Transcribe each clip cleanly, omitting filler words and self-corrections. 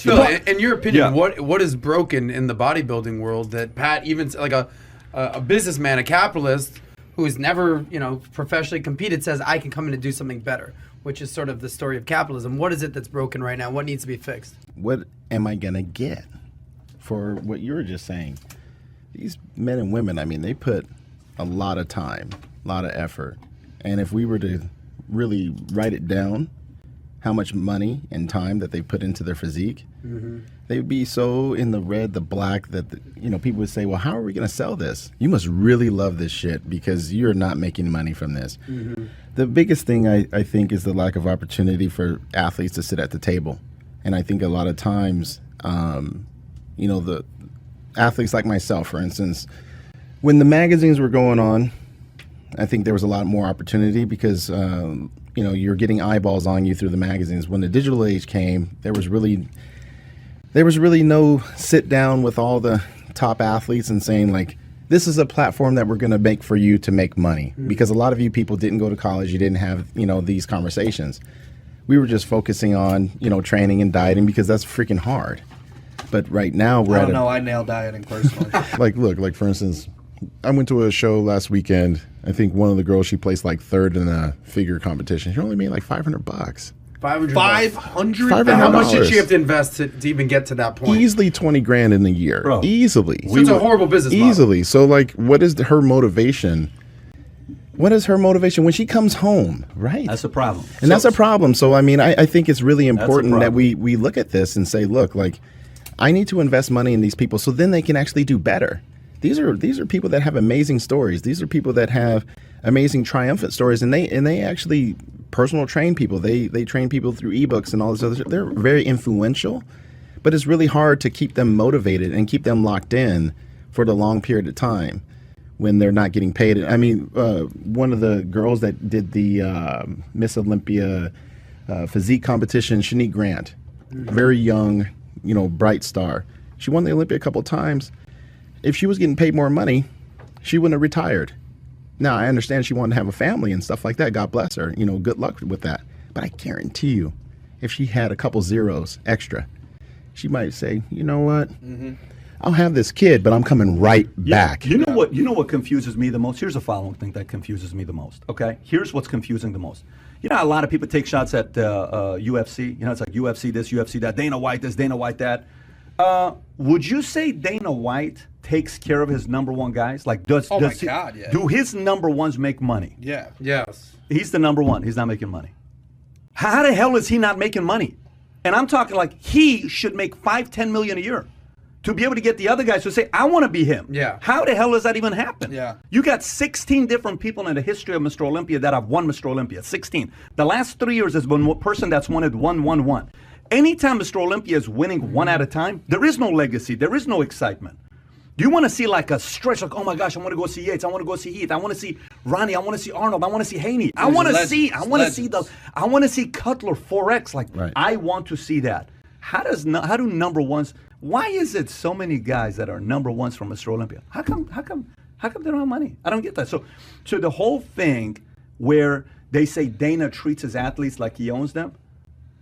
Phil, in your opinion, what is broken in the bodybuilding world that Pat, even like a businessman, a capitalist who has never, professionally competed, says I can come in and do something better, which is sort of the story of capitalism. What is it that's broken right now? What needs to be fixed? What am I gonna get for what you were just saying? These men and women, I mean, they put a lot of time, a lot of effort, and if we were to really write it down, how much money and time that they put into their physique, they would be so in the red, the black, that people would say, well, how are we going to sell this? You must really love this shit because you're not making money from this. The biggest thing I think is the lack of opportunity for athletes to sit at the table. And I think a lot of times, the athletes like myself, for instance, when the magazines were going on, I think there was a lot more opportunity because you're getting eyeballs on you through the magazines. When the digital age came, there was really no sit down with all the top athletes and saying, like, this is a platform that we're going to make for you to make money. Because a lot of you people didn't go to college, you didn't have these conversations. We were just focusing on training and dieting because that's freaking hard. But right now I nail dieting personally. Like for instance, I went to a show last weekend. I think one of the girls, she placed like third in a figure competition. She only made like $500. $500? How much did she have to invest to even get to that point? Easily 20 grand in a year. Bro. Easily. So it's a horrible business model. Easily. So like, what is her motivation? What is her motivation when she comes home, right? That's a problem. And that's a problem. So, I mean, I think it's really important that we look at this and say, look, like, I need to invest money in these people so then they can actually do better. These are people that have amazing stories. These are people that have amazing triumphant stories, and they actually personal train people. They train people through ebooks and all this other. They're very influential, but it's really hard to keep them motivated and keep them locked in for the long period of time when they're not getting paid. I mean, one of the girls that did the Miss Olympia physique competition, Shanique Grant, very young, bright star. She won the Olympia a couple of times. If she was getting paid more money, she wouldn't have retired. Now, I understand she wanted to have a family and stuff like that. God bless her. Good luck with that. But I guarantee you, if she had a couple zeros extra, she might say, you know what? I'll have this kid, but I'm coming right back. You know what confuses me the most? Here's the following thing that confuses me the most, okay? Here's what's confusing the most. A lot of people take shots at UFC. It's like UFC this, UFC that, Dana White this, Dana White that. Would you say Dana White takes care of his number one guys? Like, do his number ones make money? Yeah. Yes. He's the number one. He's not making money. How the hell is he not making money? And I'm talking like he should make $5-10 million a year to be able to get the other guys to say, I want to be him. Yeah. How the hell does that even happen? Yeah. You got 16 different people in the history of Mr. Olympia that have won Mr. Olympia. 16. The last 3 years has been one person that's won it 1-1-1. Anytime Mr. Olympia is winning one at a time, there is no legacy. There is no excitement. Do you want to see like a stretch, like, oh my gosh, I want to go see Yates, I want to go see Heath, I want to see Ronnie, I want to see Arnold, I want to see Haney, I want to see Cutler 4X. Like, right. I want to see that. How do number ones? Why is it so many guys that are number ones from Mr. Olympia? How come they don't have money? I don't get that. So the whole thing where they say Dana treats his athletes like he owns them,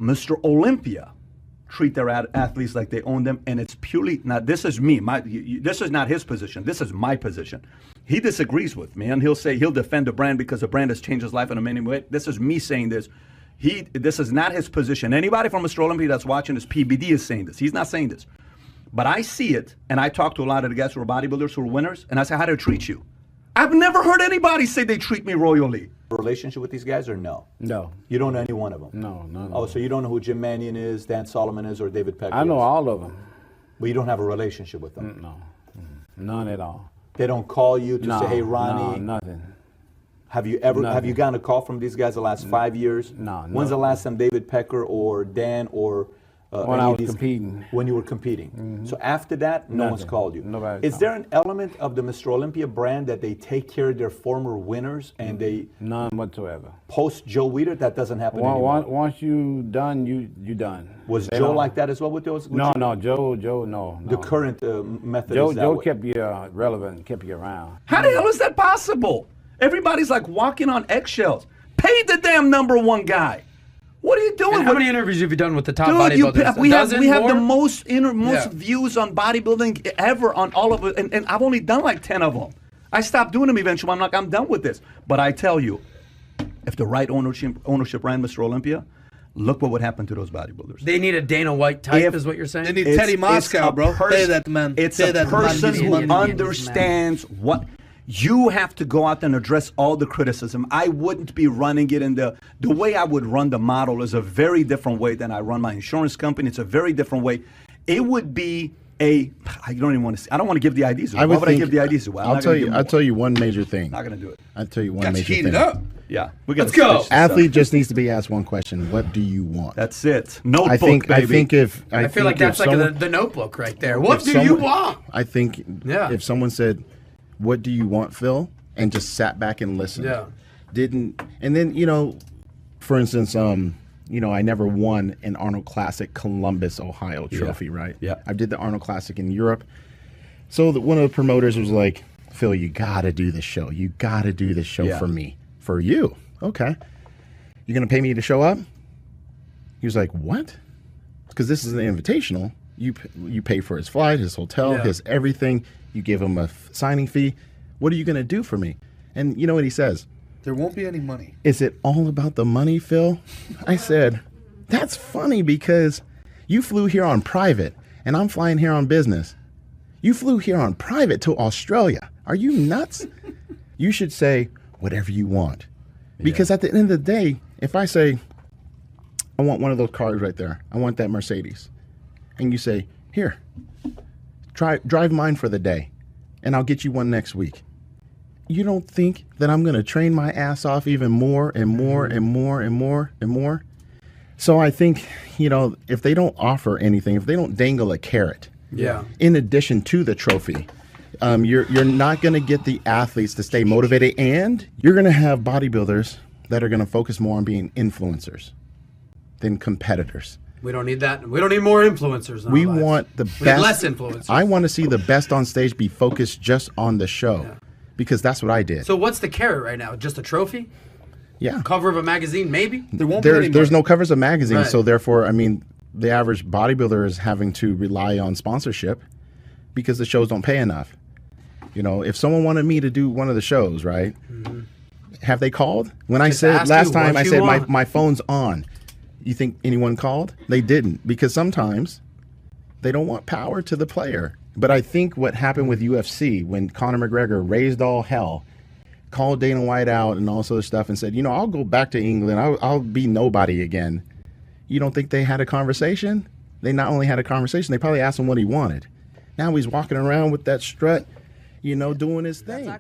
Mr. Olympia treat their athletes like they own them, and it's purely, now this is me, this is not his position, this is my position. He disagrees with me, and he'll say he'll defend the brand because the brand has changed his life in a many ways. This is me saying this. This is not his position. Anybody from Mr. Olympia that's watching this, PBD is saying this. He's not saying this. But I see it, and I talk to a lot of the guys who are bodybuilders, who are winners, and I say, how do they treat you? I've never heard anybody say they treat me royally. Relationship with these guys or no? No. You don't know any one of them? No. Oh, so you don't know who Jim Mannion is, Dan Solomon is, or David Peck I know is? all of them. But you don't have a relationship with them? No. None at all. They don't call you to say, hey, Ronnie? No, nothing. Have you gotten a call from these guys the last 5 years? No. When's the last time David Pecker or Dan or when I was competing. When you were competing. Mm-hmm. So after that, no one's called you. Nobody Is there an element of the Mr. Olympia brand that they take care of their former winners and they... None whatsoever. Post Joe Weider? That doesn't happen anymore. Once you done, you done. Was Joe like that as well with those? No, Joe, no. The current method is that Joe way. kept you relevant, kept you around. How the hell is that possible? Everybody's like walking on eggshells. Pay the damn number one guy. What are you doing? And how many interviews have you done with the top Dude, bodybuilders? we have the More? most Yeah. views on bodybuilding ever on all of it, and I've only done like 10 of them. I stopped doing them eventually. I'm like, I'm done with this. But I tell you, if the right ownership ran Mr. Olympia, look what would happen to those bodybuilders. They need a Dana White type, is what you're saying? They need Teddy Moscow, bro. Pay that man. It's Pay a that person man. who He's understands what you have to go out there and address all the criticism. I wouldn't be running it in the way I would run the model is a very different way than I run my insurance company. It's a very different way. It would be I don't even want to. I don't want to give the IDs away. Why would I give the IDs away? I'll tell you one major thing. Not gonna do it. I'll tell you one Got major heated thing. up. Yeah, Let's go. Athlete just needs to be asked one question: what do you want? That's it. Notebook, I think. baby. I think if I feel like that's like the Notebook right there. What do you want? I think if someone said, "What do you want, Phil?" and just sat back and listened, and then for instance, I never won an Arnold Classic Columbus, Ohio trophy, right? Yeah. I did the Arnold Classic in Europe. So one of the promoters was like, Phil, you got to do this show. You got to do this show for me. For you. Okay. You're going to pay me to show up? He was like, what? Because this is an invitational. You pay for his flight, his hotel, his everything. You give him a signing fee. What are you going to do for me? And you know what he says? There won't be any money. Is it all about the money, Phil? I said, that's funny because you flew here on private and I'm flying here on business. You flew here on private to Australia. Are you nuts? You should say whatever you want. Because at the end of the day, if I say, I want one of those cars right there. I want that Mercedes. And you say, here, drive mine for the day and I'll get you one next week. You don't think that I'm going to train my ass off even more and more and more and more and more? So I think, if they don't offer anything, if they don't dangle a carrot, in addition to the trophy, you're not going to get the athletes to stay motivated, and you're going to have bodybuilders that are going to focus more on being influencers than competitors. We don't need that. We don't need more influencers. We want the best. We need less influencers. I want to see the best on stage be focused just on the show. Because that's what I did. So what's the carrot right now? Just a trophy? Yeah. Cover of a magazine, maybe? There's no covers of magazines, so therefore, the average bodybuilder is having to rely on sponsorship because the shows don't pay enough. If someone wanted me to do one of the shows, right? Mm-hmm. Have they called? When I said last time, I said my phone's on. You think anyone called? They didn't, because sometimes they don't want power to the player. But I think what happened with UFC when Conor McGregor raised all hell, called Dana White out and all this other stuff and said, I'll go back to England. I'll be nobody again. You don't think they had a conversation? They not only had a conversation, they probably asked him what he wanted. Now he's walking around with that strut, doing his thing.